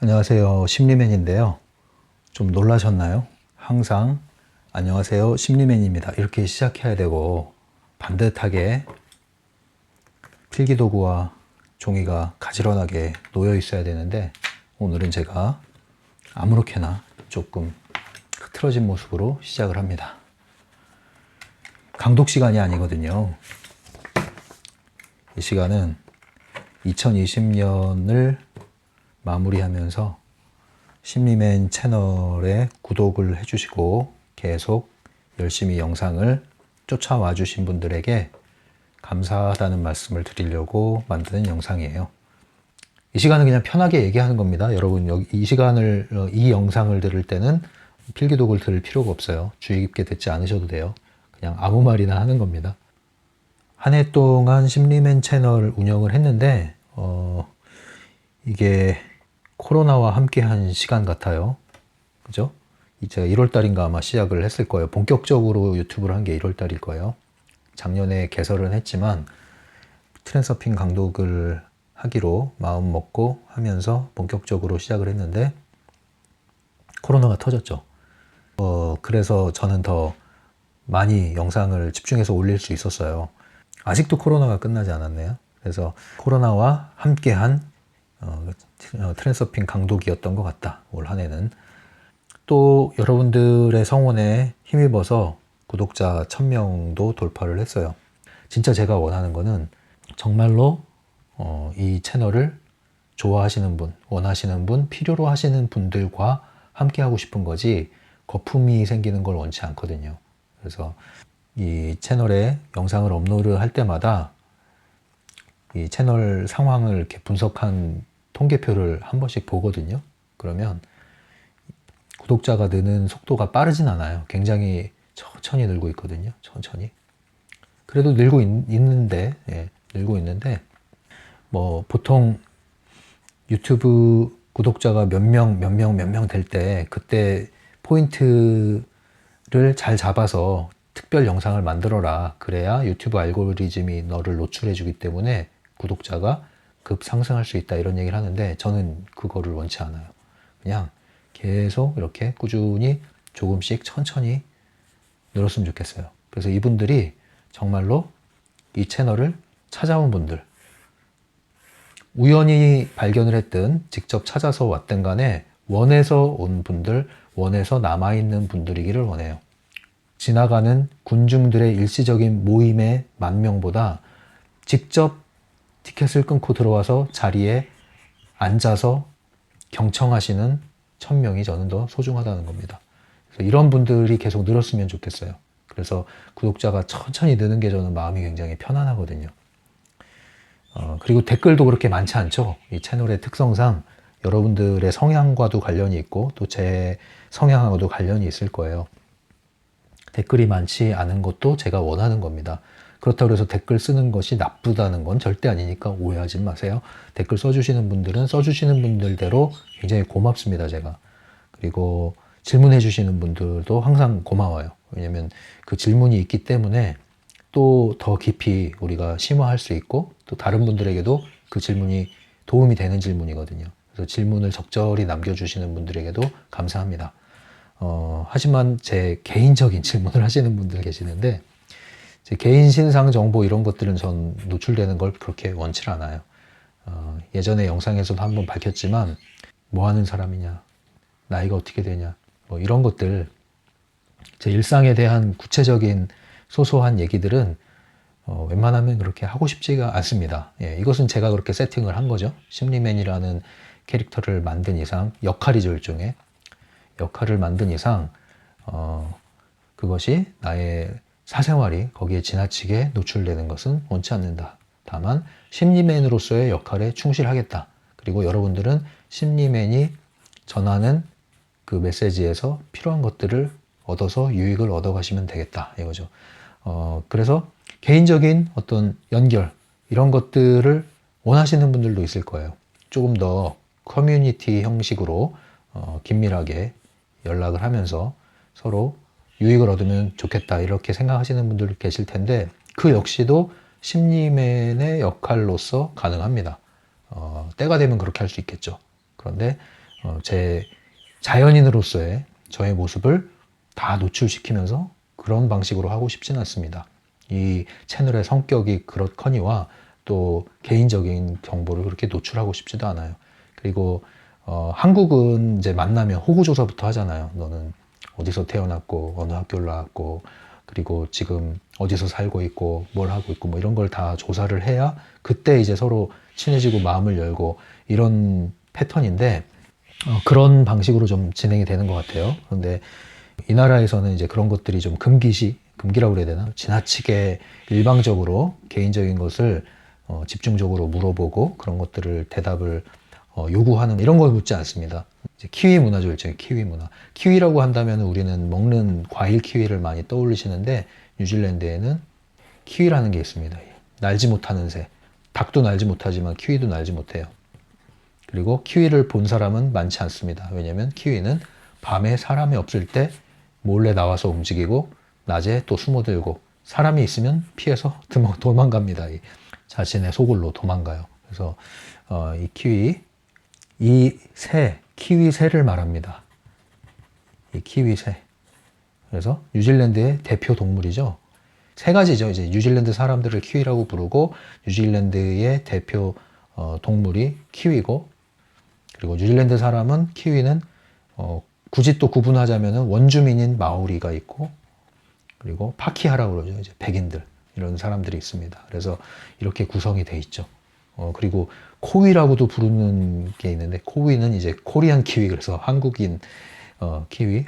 안녕하세요. 심리맨인데요. 좀 놀라셨나요? 항상 안녕하세요. 심리맨입니다. 이렇게 시작해야 되고 반듯하게 필기도구와 종이가 가지런하게 놓여 있어야 되는데 오늘은 제가 아무렇게나 조금 흐트러진 모습으로 시작을 합니다. 강독 시간이 아니거든요. 이 시간은 2020년을 마무리하면서 심리맨 채널에 구독을 해주시고 계속 열심히 영상을 쫓아와 주신 분들에게 감사하다는 말씀을 드리려고 만드는 영상이에요. 이 시간은 그냥 편하게 얘기하는 겁니다. 여러분 이 영상을 들을 때는 필기독을 들을 필요가 없어요. 주의 깊게 듣지 않으셔도 돼요. 그냥 아무 말이나 하는 겁니다. 한 해 동안 심리맨 채널 운영을 했는데 이게 코로나와 함께한 시간 같아요. 그죠? 제가 1월달인가 아마 시작을 했을 거예요. 본격적으로 유튜브를 한 게 1월달일 거예요. 작년에 개설은 했지만 트랜서핑 강독을 하기로 마음 먹고 하면서 본격적으로 시작을 했는데 코로나가 터졌죠. 그래서 저는 더 많이 영상을 집중해서 올릴 수 있었어요. 아직도 코로나가 끝나지 않았네요. 그래서 코로나와 함께한 트랜서핑 강독이었던 것 같다. 올 한 해는. 또 여러분들의 성원에 힘입어서 구독자 1000명도 돌파를 했어요. 진짜 제가 원하는 거는 정말로 이 채널을 좋아하시는 분, 원하시는 분, 필요로 하시는 분들과 함께 하고 싶은 거지 거품이 생기는 걸 원치 않거든요. 그래서 이 채널에 영상을 업로드할 때마다 이 채널 상황을 이렇게 분석한 통계표를 한 번씩 보거든요. 그러면 구독자가 느는 속도가 빠르진 않아요. 굉장히 천천히 늘고 있거든요. 천천히. 그래도 늘고 있는데, 늘고 있는데, 뭐, 보통 유튜브 구독자가 몇 명 될 때, 그때 포인트를 잘 잡아서 특별 영상을 만들어라. 그래야 유튜브 알고리즘이 너를 노출해주기 때문에 구독자가 급 상승할 수 있다. 이런 얘기를 하는데, 저는 그거를 원치 않아요. 그냥 계속 이렇게 꾸준히 조금씩 천천히 늘었으면 좋겠어요. 그래서 이분들이 정말로 이 채널을 찾아온 분들, 우연히 발견을 했든 직접 찾아서 왔든 간에 원해서 온 분들, 원해서 남아있는 분들이기를 원해요. 지나가는 군중들의 일시적인 모임의 10,000명보다 직접 티켓을 끊고 들어와서 자리에 앉아서 경청하시는 1000명이 저는 더 소중하다는 겁니다. 그래서 이런 분들이 계속 늘었으면 좋겠어요. 그래서 구독자가 천천히 느는 게 저는 마음이 굉장히 편안하거든요. 그리고 댓글도 그렇게 많지 않죠. 이 채널의 특성상 여러분들의 성향과도 관련이 있고 또 제 성향하고도 관련이 있을 거예요. 댓글이 많지 않은 것도 제가 원하는 겁니다. 그렇다고 해서 댓글 쓰는 것이 나쁘다는 건 절대 아니니까 오해하지 마세요. 댓글 써주시는 분들은 써주시는 분들대로 굉장히 고맙습니다, 제가. 그리고 질문해 주시는 분들도 항상 고마워요. 왜냐면 그 질문이 있기 때문에 또 더 깊이 우리가 심화할 수 있고 또 다른 분들에게도 그 질문이 도움이 되는 질문이거든요. 그래서 질문을 적절히 남겨주시는 분들에게도 감사합니다. 하지만 제 개인적인 질문을 하시는 분들 계시는데 제 개인 신상 정보 이런 것들은 전 노출되는 걸 그렇게 원치 않아요. 예전에 영상에서도 한번 밝혔지만 뭐 하는 사람이냐, 나이가 어떻게 되냐, 뭐 이런 것들 제 일상에 대한 구체적인 소소한 얘기들은 웬만하면 그렇게 하고 싶지가 않습니다. 이것은 제가 그렇게 세팅을 한 거죠. 심리맨이라는 캐릭터를 만든 이상, 역할이죠, 일종의. 역할을 만든 이상 그것이 나의 사생활이 거기에 지나치게 노출되는 것은 원치 않는다. 다만 심리맨으로서의 역할에 충실하겠다. 그리고 여러분들은 심리맨이 전하는 그 메시지에서 필요한 것들을 얻어서 유익을 얻어 가시면 되겠다. 이거죠. 그래서 개인적인 어떤 연결 이런 것들을 원하시는 분들도 있을 거예요. 조금 더 커뮤니티 형식으로 긴밀하게 연락을 하면서 서로 유익을 얻으면 좋겠다 이렇게 생각하시는 분들 계실 텐데 그 역시도 심리맨의 역할로서 가능합니다. 때가 되면 그렇게 할 수 있겠죠. 그런데 제 자연인으로서의 저의 모습을 다 노출시키면서 그런 방식으로 하고 싶진 않습니다. 이 채널의 성격이 그렇거니와 또 개인적인 정보를 그렇게 노출하고 싶지도 않아요. 그리고 한국은 이제 만나면 호구조사부터 하잖아요. 너는 어디서 태어났고 어느 학교를 나왔고 그리고 지금 어디서 살고 있고 뭘 하고 있고 뭐 이런 걸 다 조사를 해야 그때 이제 서로 친해지고 마음을 열고 이런 패턴인데 그런 방식으로 좀 진행이 되는 것 같아요. 그런데 이 나라에서는 이제 그런 것들이 좀 금기라고 그래야 되나? 지나치게 일방적으로 개인적인 것을 집중적으로 물어보고 그런 것들을 대답을 요구하는 이런 걸 묻지 않습니다. 이제 키위 문화죠, 일종의 키위 문화. 키위라고 한다면 우리는 먹는 과일 키위를 많이 떠올리시는데 뉴질랜드에는 키위라는 게 있습니다. 날지 못하는 새. 닭도 날지 못하지만 키위도 날지 못해요. 그리고 키위를 본 사람은 많지 않습니다. 왜냐하면 키위는 밤에 사람이 없을 때 몰래 나와서 움직이고 낮에 또 숨어들고 사람이 있으면 피해서 도망갑니다. 자신의 소굴로 도망가요. 그래서 이 키위, 키위새를 말합니다. 이 키위새. 그래서 뉴질랜드의 대표 동물이죠. 세 가지죠. 이제 뉴질랜드 사람들을 키위라고 부르고 뉴질랜드의 대표 동물이 키위고 그리고 뉴질랜드 사람은 키위는 굳이 또 구분하자면 원주민인 마오리가 있고 그리고 파키아라고 그러죠. 이제 백인들 이런 사람들이 있습니다. 그래서 이렇게 구성이 돼 있죠. 그리고 코위라고도 부르는 게 있는데 코위는 이제 코리안 키위 그래서 한국인 키위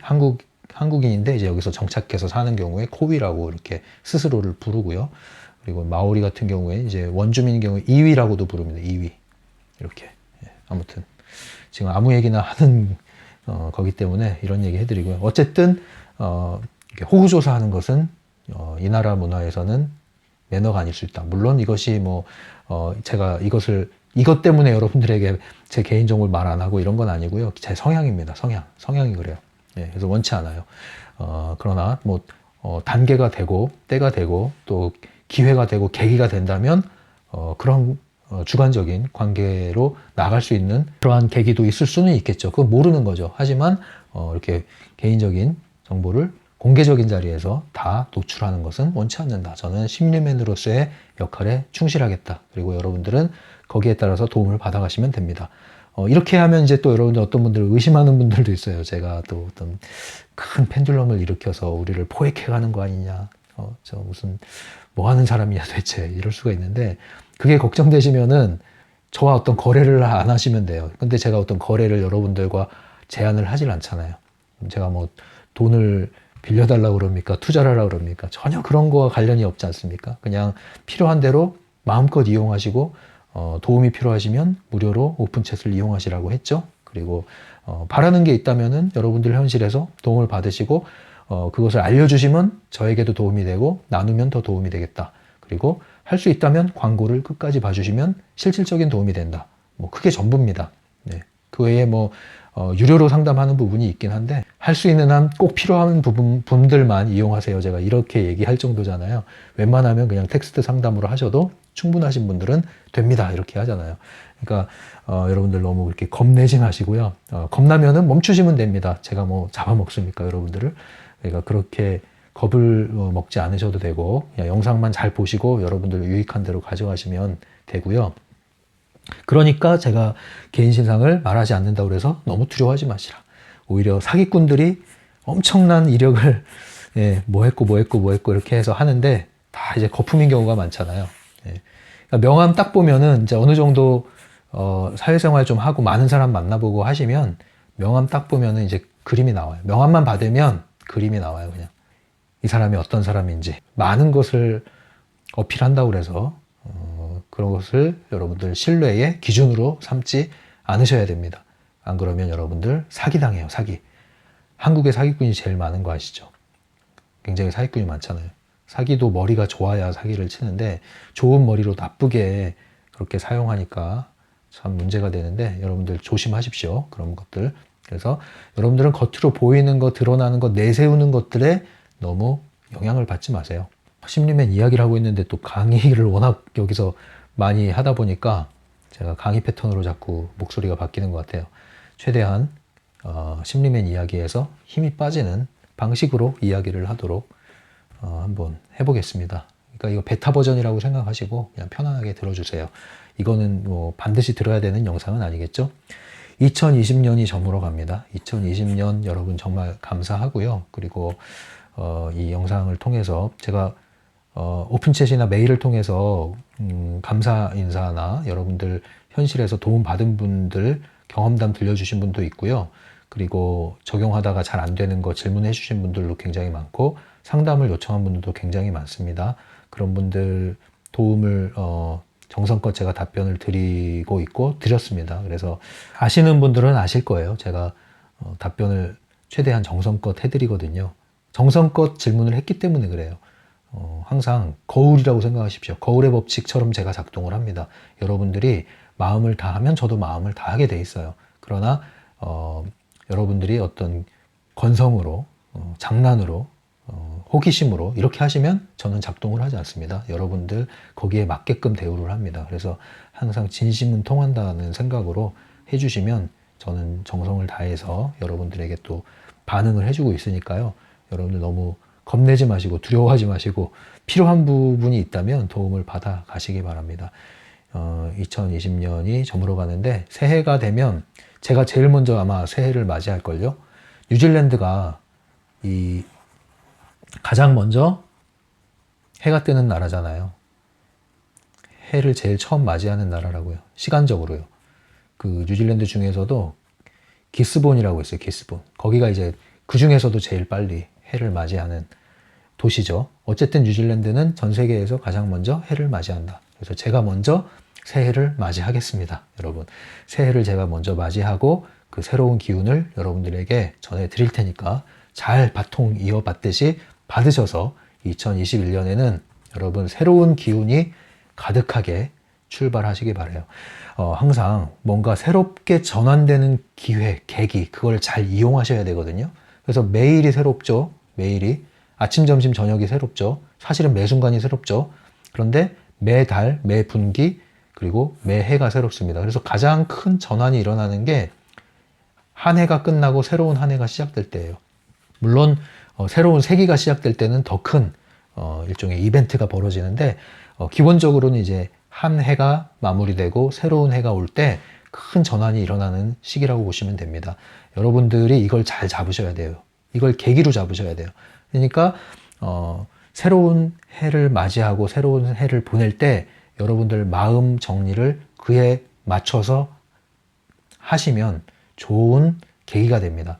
한국인인데 이제 여기서 정착해서 사는 경우에 코위라고 이렇게 스스로를 부르고요. 그리고 마오리 같은 경우에 이제 원주민인 경우에 이위라고도 부릅니다. 이위 이렇게 아무튼 지금 아무 얘기나 하는 거기 때문에 이런 얘기 해드리고요. 어쨌든 호구조사하는 것은 이 나라 문화에서는 매너가 아닐 수 있다. 물론 이것이 제가 이것 때문에 여러분들에게 제 개인 정보를 말 안 하고 이런 건 아니고요. 제 성향입니다. 성향이 그래요. 그래서 원치 않아요. 그러나 단계가 되고 때가 되고 또 기회가 되고 계기가 된다면 그런 주관적인 관계로 나갈 수 있는 그러한 계기도 있을 수는 있겠죠. 그건 모르는 거죠. 하지만 이렇게 개인적인 정보를 공개적인 자리에서 다 노출하는 것은 원치 않는다. 저는 심리맨으로서의 역할에 충실하겠다. 그리고 여러분들은 거기에 따라서 도움을 받아가시면 됩니다. 이렇게 하면 이제 또 여러분들 어떤 분들 의심하는 분들도 있어요. 제가 또 어떤 큰 펜듈럼을 일으켜서 우리를 포획해가는 거 아니냐. 저 무슨 뭐 하는 사람이냐 대체 이럴 수가 있는데 그게 걱정되시면은 저와 어떤 거래를 안 하시면 돼요. 근데 제가 어떤 거래를 여러분들과 제안을 하질 않잖아요. 제가 돈을 빌려달라고 그럽니까? 투자를 하라고 그럽니까? 전혀 그런 거와 관련이 없지 않습니까? 그냥 필요한 대로 마음껏 이용하시고 도움이 필요하시면 무료로 오픈챗을 이용하시라고 했죠. 그리고 바라는 게 있다면은 여러분들 현실에서 도움을 받으시고 그것을 알려주시면 저에게도 도움이 되고 나누면 더 도움이 되겠다. 그리고 할 수 있다면 광고를 끝까지 봐주시면 실질적인 도움이 된다. 그게 전부입니다. 네. 그 외에 유료로 상담하는 부분이 있긴 한데 할 수 있는 한 꼭 필요한 분들만 이용하세요. 제가 이렇게 얘기할 정도잖아요. 웬만하면 그냥 텍스트 상담으로 하셔도 충분하신 분들은 됩니다. 이렇게 하잖아요. 그러니까 여러분들 너무 이렇게 겁내지 마시고요. 겁나면은 멈추시면 됩니다. 제가 잡아먹습니까, 여러분들을? 그러니까 그렇게 겁을 먹지 않으셔도 되고 그냥 영상만 잘 보시고 여러분들 유익한 대로 가져가시면 되고요. 그러니까 제가 개인 신상을 말하지 않는다고 그래서 너무 두려워하지 마시라. 오히려 사기꾼들이 엄청난 이력을 뭐 했고 이렇게 해서 하는데 다 이제 거품인 경우가 많잖아요. 그러니까 명함 딱 보면은 이제 어느 정도 사회생활 좀 하고 많은 사람 만나보고 하시면 명함 딱 보면은 이제 그림이 나와요. 명함만 받으면 그림이 나와요. 그냥 이 사람이 어떤 사람인지 많은 것을 어필한다고 그래서 그런 것을 여러분들 신뢰의 기준으로 삼지 않으셔야 됩니다. 안 그러면 여러분들 사기당해요. 사기. 한국에 사기꾼이 제일 많은 거 아시죠? 굉장히 사기꾼이 많잖아요. 사기도 머리가 좋아야 사기를 치는데 좋은 머리로 나쁘게 그렇게 사용하니까 참 문제가 되는데 여러분들 조심하십시오. 그런 것들. 그래서 여러분들은 겉으로 보이는 것, 드러나는 것, 내세우는 것들에 너무 영향을 받지 마세요. 심리맨 이야기를 하고 있는데 또 강의를 워낙 여기서 많이 하다 보니까 제가 강의 패턴으로 자꾸 목소리가 바뀌는 것 같아요. 최대한 심리맨 이야기에서 힘이 빠지는 방식으로 이야기를 하도록 한번 해보겠습니다. 그러니까 이거 베타 버전이라고 생각하시고 그냥 편안하게 들어주세요. 이거는 뭐 반드시 들어야 되는 영상은 아니겠죠? 2020년이 저물어 갑니다. 2020년 여러분 정말 감사하고요. 그리고 이 영상을 통해서 제가 오픈챗이나 메일을 통해서 감사 인사나 여러분들 현실에서 도움 받은 분들 경험담 들려주신 분도 있고요. 그리고 적용하다가 잘 안 되는 거 질문해 주신 분들도 굉장히 많고 상담을 요청한 분들도 굉장히 많습니다. 그런 분들 도움을 정성껏 제가 답변을 드리고 있고 드렸습니다. 그래서 아시는 분들은 아실 거예요. 제가 답변을 최대한 정성껏 해드리거든요. 정성껏 질문을 했기 때문에 그래요. 항상 거울이라고 생각하십시오. 거울의 법칙처럼 제가 작동을 합니다. 여러분들이 마음을 다하면 저도 마음을 다하게 돼 있어요. 그러나 여러분들이 어떤 건성으로 장난으로 호기심으로 이렇게 하시면 저는 작동을 하지 않습니다. 여러분들 거기에 맞게끔 대우를 합니다. 그래서 항상 진심은 통한다는 생각으로 해주시면 저는 정성을 다해서 여러분들에게 또 반응을 해주고 있으니까요. 여러분들 너무 겁내지 마시고 두려워하지 마시고 필요한 부분이 있다면 도움을 받아 가시기 바랍니다. 2020년이 저물어 가는데 새해가 되면 제가 제일 먼저 아마 새해를 맞이할걸요. 뉴질랜드가 가장 먼저 해가 뜨는 나라잖아요. 해를 제일 처음 맞이하는 나라라고요. 시간적으로요. 그 뉴질랜드 중에서도 기스본이라고 있어요. 기스본. 거기가 이제 그 중에서도 제일 빨리 해를 맞이하는 도시죠. 어쨌든 뉴질랜드는 전 세계에서 가장 먼저 해를 맞이한다. 그래서 제가 먼저 새해를 맞이하겠습니다. 여러분, 새해를 제가 먼저 맞이하고 그 새로운 기운을 여러분들에게 전해드릴 테니까 잘 바통 이어받듯이 받으셔서 2021년에는 여러분 새로운 기운이 가득하게 출발하시기 바라요. 항상 뭔가 새롭게 전환되는 기회, 계기, 그걸 잘 이용하셔야 되거든요. 그래서 매일이 새롭죠. 매일이. 아침, 점심, 저녁이 새롭죠. 사실은 매 순간이 새롭죠. 그런데 매달, 매 분기, 그리고 매해가 새롭습니다. 그래서 가장 큰 전환이 일어나는 게 한 해가 끝나고 새로운 한 해가 시작될 때예요. 물론 새로운 세기가 시작될 때는 더 큰 일종의 이벤트가 벌어지는데 기본적으로는 이제 한 해가 마무리되고 새로운 해가 올 때 큰 전환이 일어나는 시기라고 보시면 됩니다. 여러분들이 이걸 잘 잡으셔야 돼요. 이걸 계기로 잡으셔야 돼요. 그러니까 새로운 해를 맞이하고 새로운 해를 보낼 때 여러분들 마음 정리를 그에 맞춰서 하시면 좋은 계기가 됩니다.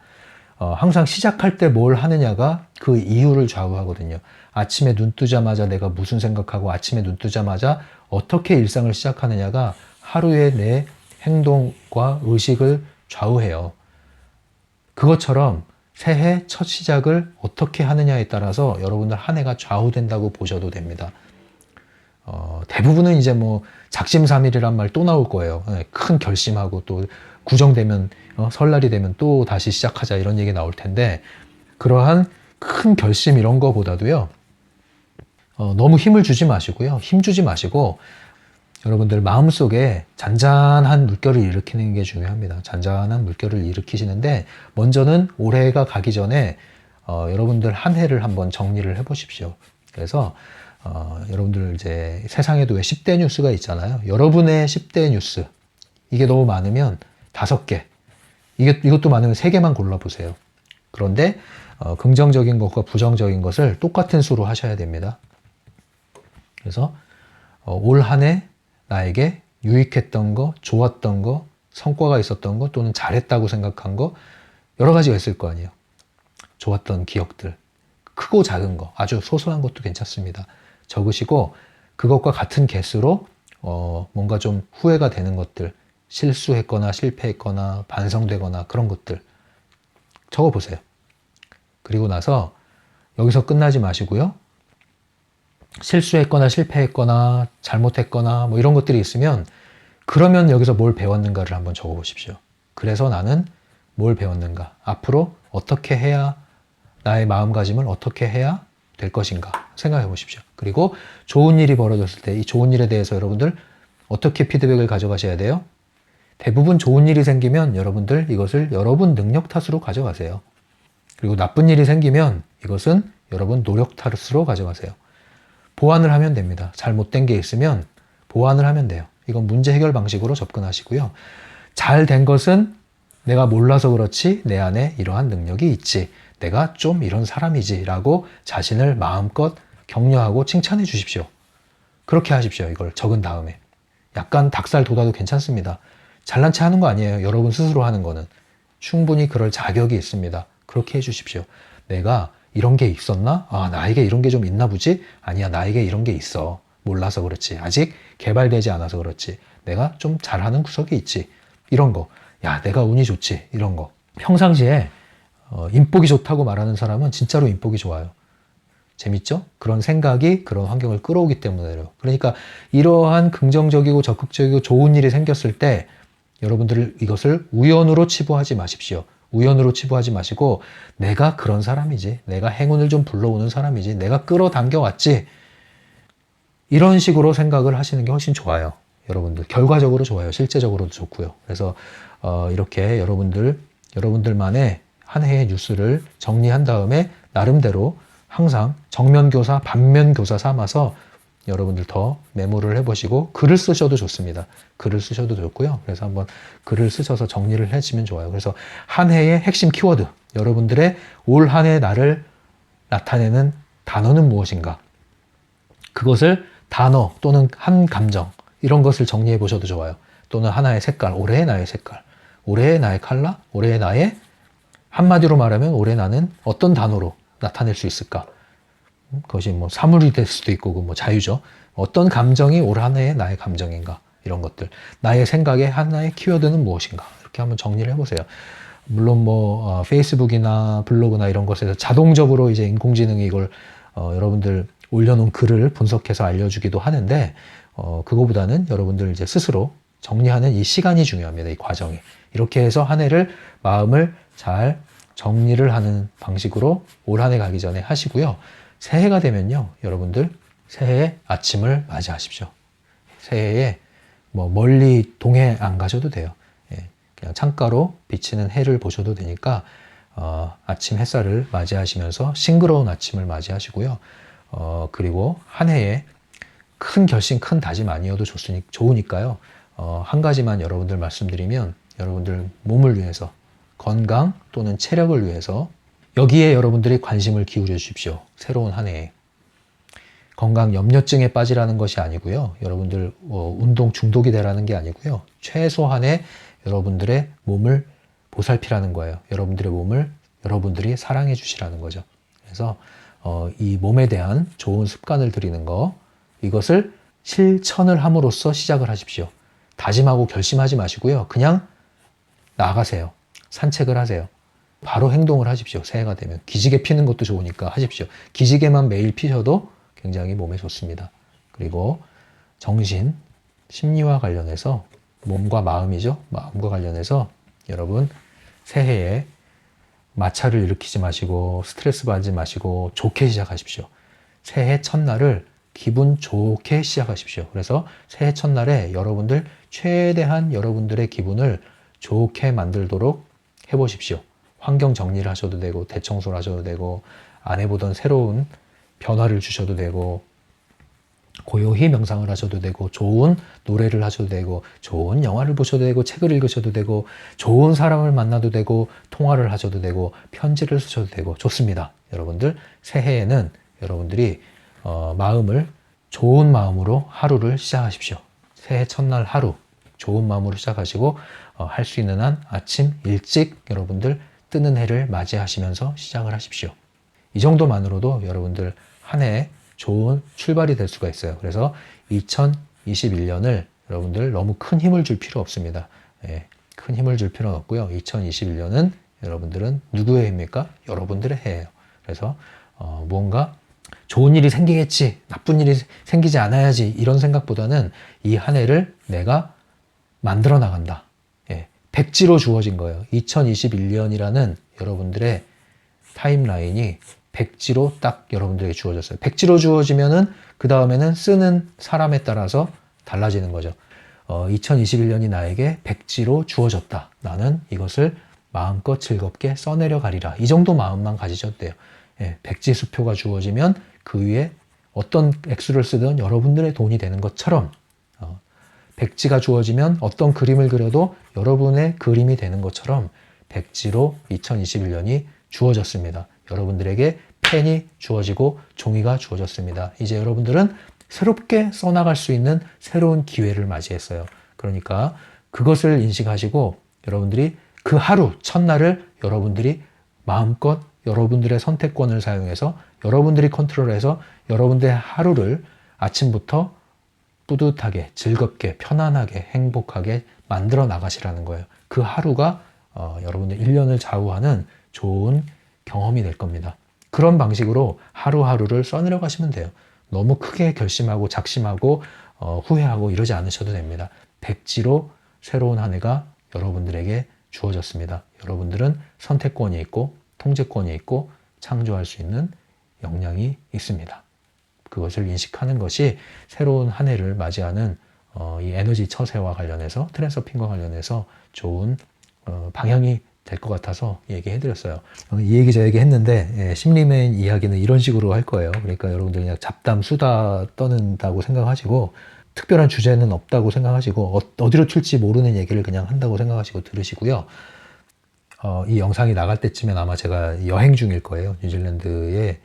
항상 시작할 때 뭘 하느냐가 그 이유를 좌우하거든요. 아침에 눈 뜨자마자 내가 무슨 생각하고 아침에 눈 뜨자마자 어떻게 일상을 시작하느냐가 하루의 내 행동과 의식을 좌우해요. 그것처럼 새해 첫 시작을 어떻게 하느냐에 따라서 여러분들 한 해가 좌우된다고 보셔도 됩니다. 대부분은 이제 뭐 작심삼일이란 말 또 나올 거예요. 큰 결심하고 또 구정되면 설날이 되면 또 다시 시작하자 이런 얘기 나올 텐데 그러한 큰 결심 이런 거보다도요. 너무 힘을 주지 마시고요. 힘 주지 마시고 여러분들 마음속에 잔잔한 물결을 일으키는 게 중요합니다. 잔잔한 물결을 일으키시는데 먼저는 올해가 가기 전에 여러분들 한 해를 한번 정리를 해보십시오. 그래서 여러분들 이제 세상에도 왜 10대 뉴스가 있잖아요. 여러분의 10대 뉴스 이게 너무 많으면 5개 이것도 많으면 3개만 골라보세요. 그런데 긍정적인 것과 부정적인 것을 똑같은 수로 하셔야 됩니다. 그래서 올 한 해 나에게 유익했던 거, 좋았던 거, 성과가 있었던 거 또는 잘했다고 생각한 거 여러 가지가 있을 거 아니에요. 좋았던 기억들, 크고 작은 거, 아주 소소한 것도 괜찮습니다. 적으시고 그것과 같은 개수로 뭔가 좀 후회가 되는 것들, 실수했거나 실패했거나 반성되거나 그런 것들 적어보세요. 그리고 나서 여기서 끝나지 마시고요. 실수했거나 실패했거나 잘못했거나 뭐 이런 것들이 있으면 그러면 여기서 뭘 배웠는가를 한번 적어보십시오. 그래서 나는 뭘 배웠는가? 앞으로 어떻게 해야 나의 마음가짐을 어떻게 해야 될 것인가 생각해 보십시오. 그리고 좋은 일이 벌어졌을 때 이 좋은 일에 대해서 여러분들 어떻게 피드백을 가져가셔야 돼요? 대부분 좋은 일이 생기면 여러분들 이것을 여러분 능력 탓으로 가져가세요. 그리고 나쁜 일이 생기면 이것은 여러분 노력 탓으로 가져가세요. 보완을 하면 됩니다. 잘못된 게 있으면 보완을 하면 돼요. 이건 문제 해결 방식으로 접근하시고요. 잘 된 것은 내가 몰라서 그렇지 내 안에 이러한 능력이 있지. 내가 좀 이런 사람이지 라고 자신을 마음껏 격려하고 칭찬해 주십시오. 그렇게 하십시오. 이걸 적은 다음에. 약간 닭살 돋아도 괜찮습니다. 잘난 체 하는 거 아니에요. 여러분 스스로 하는 거는. 충분히 그럴 자격이 있습니다. 그렇게 해 주십시오. 내가 이런 게 있었나? 아, 나에게 이런 게 좀 있나 보지? 아니야, 나에게 이런 게 있어. 몰라서 그렇지. 아직 개발되지 않아서 그렇지. 내가 좀 잘하는 구석이 있지. 이런 거. 야, 내가 운이 좋지. 이런 거. 평상시에 인복이 좋다고 말하는 사람은 진짜로 인복이 좋아요. 재밌죠? 그런 생각이 그런 환경을 끌어오기 때문에요. 그러니까 이러한 긍정적이고 적극적이고 좋은 일이 생겼을 때 여러분들 이것을 우연으로 치부하지 마십시오. 우연으로 치부하지 마시고 내가 그런 사람이지. 내가 행운을 좀 불러오는 사람이지. 내가 끌어당겨 왔지. 이런 식으로 생각을 하시는 게 훨씬 좋아요. 여러분들 결과적으로 좋아요. 실제적으로도 좋고요. 그래서 이렇게 여러분들만의 한 해의 뉴스를 정리한 다음에 나름대로 항상 정면교사, 반면교사 삼아서 여러분들 더 메모를 해보시고 글을 쓰셔도 좋습니다. 글을 쓰셔도 좋고요. 그래서 한번 글을 쓰셔서 정리를 해주시면 좋아요. 그래서 한 해의 핵심 키워드, 여러분들의 올 한 해 나를 나타내는 단어는 무엇인가? 그것을 단어 또는 한 감정 이런 것을 정리해 보셔도 좋아요. 또는 하나의 색깔, 올해의 나의 색깔, 올해의 나의 컬러, 올해의 나의 한마디로 말하면 올해 나는 어떤 단어로 나타낼 수 있을까? 그것이 뭐 사물이 될 수도 있고 뭐 자유죠. 어떤 감정이 올 한 해의 나의 감정인가? 이런 것들. 나의 생각의 하나의 키워드는 무엇인가? 이렇게 한번 정리를 해보세요. 물론 뭐 페이스북이나 블로그나 이런 것에서 자동적으로 이제 인공지능이 이걸 여러분들 올려놓은 글을 분석해서 알려주기도 하는데 그거보다는 여러분들 이제 스스로 정리하는 이 시간이 중요합니다. 이 과정이. 이렇게 해서 한 해를 마음을 잘 정리를 하는 방식으로 올 한 해 가기 전에 하시고요. 새해가 되면요. 여러분들 새해 아침을 맞이하십시오. 새해에 뭐 멀리 동해 안 가셔도 돼요. 예, 그냥 창가로 비치는 해를 보셔도 되니까 아침 햇살을 맞이하시면서 싱그러운 아침을 맞이하시고요. 그리고 한 해에 큰 결심, 큰 다짐 아니어도 좋으니까요. 한 가지만 여러분들 말씀드리면 여러분들 몸을 위해서 건강 또는 체력을 위해서 여기에 여러분들이 관심을 기울여 주십시오. 새로운 한 해에. 건강 염려증에 빠지라는 것이 아니고요. 여러분들 운동 중독이 되라는 게 아니고요. 최소한의 여러분들의 몸을 보살피라는 거예요. 여러분들의 몸을 여러분들이 사랑해 주시라는 거죠. 그래서 이 몸에 대한 좋은 습관을 들이는 거, 이것을 실천을 함으로써 시작을 하십시오. 다짐하고 결심하지 마시고요. 그냥 나가세요. 산책을 하세요. 바로 행동을 하십시오. 새해가 되면. 기지개 피는 것도 좋으니까 하십시오. 기지개만 매일 피셔도 굉장히 몸에 좋습니다. 그리고 정신, 심리와 관련해서 몸과 마음이죠. 마음과 관련해서 여러분 새해에 마찰을 일으키지 마시고 스트레스 받지 마시고 좋게 시작하십시오. 새해 첫날을 기분 좋게 시작하십시오. 그래서 새해 첫날에 여러분들 최대한 여러분들의 기분을 좋게 만들도록 해보십시오. 환경 정리를 하셔도 되고 대청소를 하셔도 되고 안 해보던 새로운 변화를 주셔도 되고 고요히 명상을 하셔도 되고 좋은 노래를 하셔도 되고 좋은 영화를 보셔도 되고 책을 읽으셔도 되고 좋은 사람을 만나도 되고 통화를 하셔도 되고 편지를 쓰셔도 되고 좋습니다. 여러분들 새해에는 여러분들이 마음을 좋은 마음으로 하루를 시작하십시오. 새해 첫날 하루 좋은 마음으로 시작하시고 할 수 있는 한 아침 일찍 여러분들 뜨는 해를 맞이하시면서 시작을 하십시오. 이 정도만으로도 여러분들 한 해에 좋은 출발이 될 수가 있어요. 그래서 2021년을 여러분들 너무 큰 힘을 줄 필요 없습니다. 예, 큰 힘을 줄 필요는 없고요. 2021년은 여러분들은 누구의 해입니까? 여러분들의 해예요. 그래서 무언가 좋은 일이 생기겠지, 나쁜 일이 생기지 않아야지 이런 생각보다는 이 한 해를 내가 만들어 나간다. 예, 백지로 주어진 거예요. 2021년이라는 여러분들의 타임라인이 백지로 딱 여러분들에게 주어졌어요. 백지로 주어지면은 그 다음에는 쓰는 사람에 따라서 달라지는 거죠. 2021년이 나에게 백지로 주어졌다. 나는 이것을 마음껏 즐겁게 써내려 가리라. 이 정도 마음만 가지셔도 돼요. 예, 백지 수표가 주어지면 그 위에 어떤 액수를 쓰든 여러분들의 돈이 되는 것처럼 백지가 주어지면 어떤 그림을 그려도 여러분의 그림이 되는 것처럼 백지로 2021년이 주어졌습니다. 여러분들에게 펜이 주어지고 종이가 주어졌습니다. 이제 여러분들은 새롭게 써나갈 수 있는 새로운 기회를 맞이했어요. 그러니까 그것을 인식하시고 여러분들이 그 하루, 첫날을 여러분들이 마음껏 여러분들의 선택권을 사용해서 여러분들이 컨트롤해서 여러분들의 하루를 아침부터 뿌듯하게, 즐겁게, 편안하게, 행복하게 만들어 나가시라는 거예요. 그 하루가 여러분들 1년을 좌우하는 좋은 경험이 될 겁니다. 그런 방식으로 하루하루를 써내려 가시면 돼요. 너무 크게 결심하고 작심하고 후회하고 이러지 않으셔도 됩니다. 백지로 새로운 한 해가 여러분들에게 주어졌습니다. 여러분들은 선택권이 있고 통제권이 있고 창조할 수 있는 역량이 있습니다. 그것을 인식하는 것이 새로운 한 해를 맞이하는 이 에너지 처세와 관련해서 트랜서핑과 관련해서 좋은 방향이 될 것 같아서 얘기해드렸어요. 이 얘기 저 얘기 했는데 심리맨 이야기는 이런 식으로 할 거예요. 그러니까 여러분들 그냥 잡담 수다 떠는다고 생각하시고 특별한 주제는 없다고 생각하시고 어디로 튈지 모르는 얘기를 그냥 한다고 생각하시고 들으시고요. 이 영상이 나갈 때쯤엔 아마 제가 여행 중일 거예요. 뉴질랜드에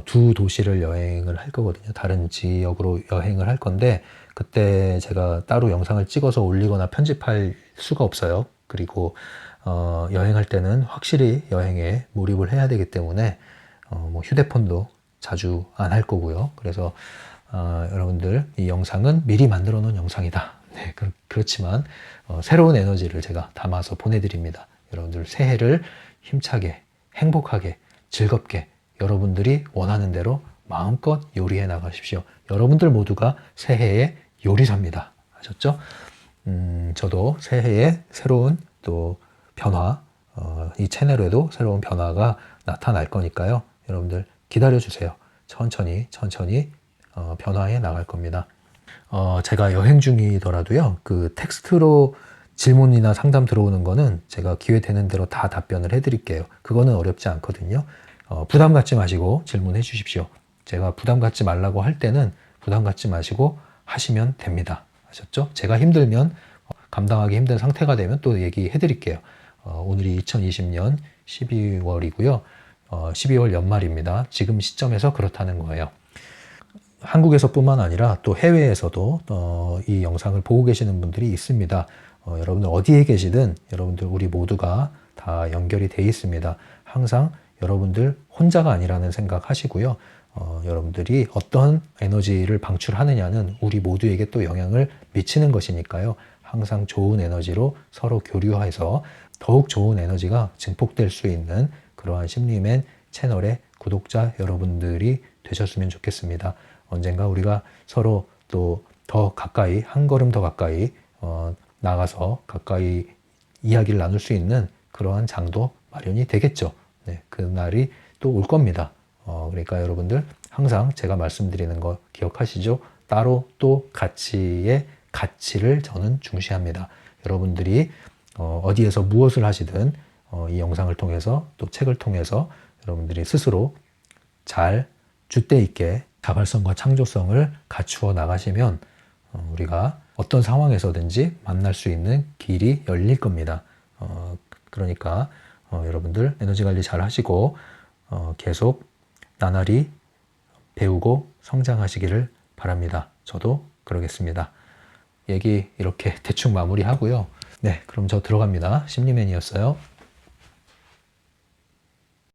두 도시를 여행을 할 거거든요. 다른 지역으로 여행을 할 건데 그때 제가 따로 영상을 찍어서 올리거나 편집할 수가 없어요. 그리고 여행할 때는 확실히 여행에 몰입을 해야 되기 때문에 뭐 휴대폰도 자주 안 할 거고요. 그래서 여러분들 이 영상은 미리 만들어 놓은 영상이다. 네, 그렇지만 새로운 에너지를 제가 담아서 보내드립니다. 여러분들 새해를 힘차게 행복하게 즐겁게 여러분들이 원하는 대로 마음껏 요리해 나가십시오. 여러분들 모두가 새해의 요리사입니다. 아셨죠? 저도 새해에 새로운 또 변화, 이 채널에도 새로운 변화가 나타날 거니까요. 여러분들 기다려주세요. 천천히 변화해 나갈 겁니다. 제가 여행 중이더라도요. 그 텍스트로 질문이나 상담 들어오는 거는 제가 기회 되는 대로 다 답변을 해드릴게요. 그거는 어렵지 않거든요. 부담 갖지 마시고 질문해 주십시오. 제가 부담 갖지 말라고 할 때는 부담 갖지 마시고 하시면 됩니다. 아셨죠? 제가 힘들면 감당하기 힘든 상태가 되면 또 얘기해 드릴게요. 오늘이 2020년 12월이고요. 12월 연말입니다. 지금 시점에서 그렇다는 거예요. 한국에서뿐만 아니라 또 해외에서도 이 영상을 보고 계시는 분들이 있습니다. 여러분들 어디에 계시든 여러분들 우리 모두가 다 연결이 돼 있습니다. 항상 여러분들 혼자가 아니라는 생각 하시고요. 여러분들이 어떤 에너지를 방출하느냐는 우리 모두에게 또 영향을 미치는 것이니까요. 항상 좋은 에너지로 서로 교류해서 더욱 좋은 에너지가 증폭될 수 있는 그러한 심리맨 채널의 구독자 여러분들이 되셨으면 좋겠습니다. 언젠가 우리가 서로 또 더 가까이 한 걸음 더 가까이 나가서 가까이 이야기를 나눌 수 있는 그러한 장도 마련이 되겠죠. 네, 그날이 또 올 겁니다. 그러니까 여러분들 항상 제가 말씀드리는 거 기억하시죠? 따로 또 가치의 가치를 저는 중시합니다. 여러분들이 어디에서 무엇을 하시든 이 영상을 통해서 또 책을 통해서 여러분들이 스스로 잘 줏대 있게 자발성과 창조성을 갖추어 나가시면 우리가 어떤 상황에서든지 만날 수 있는 길이 열릴 겁니다. 그러니까 여러분들 에너지 관리 잘 하시고 계속 나날이 배우고 성장하시기를 바랍니다. 저도 그러겠습니다. 얘기 이렇게 대충 마무리하고요. 네, 그럼 저 들어갑니다. 심리맨이었어요.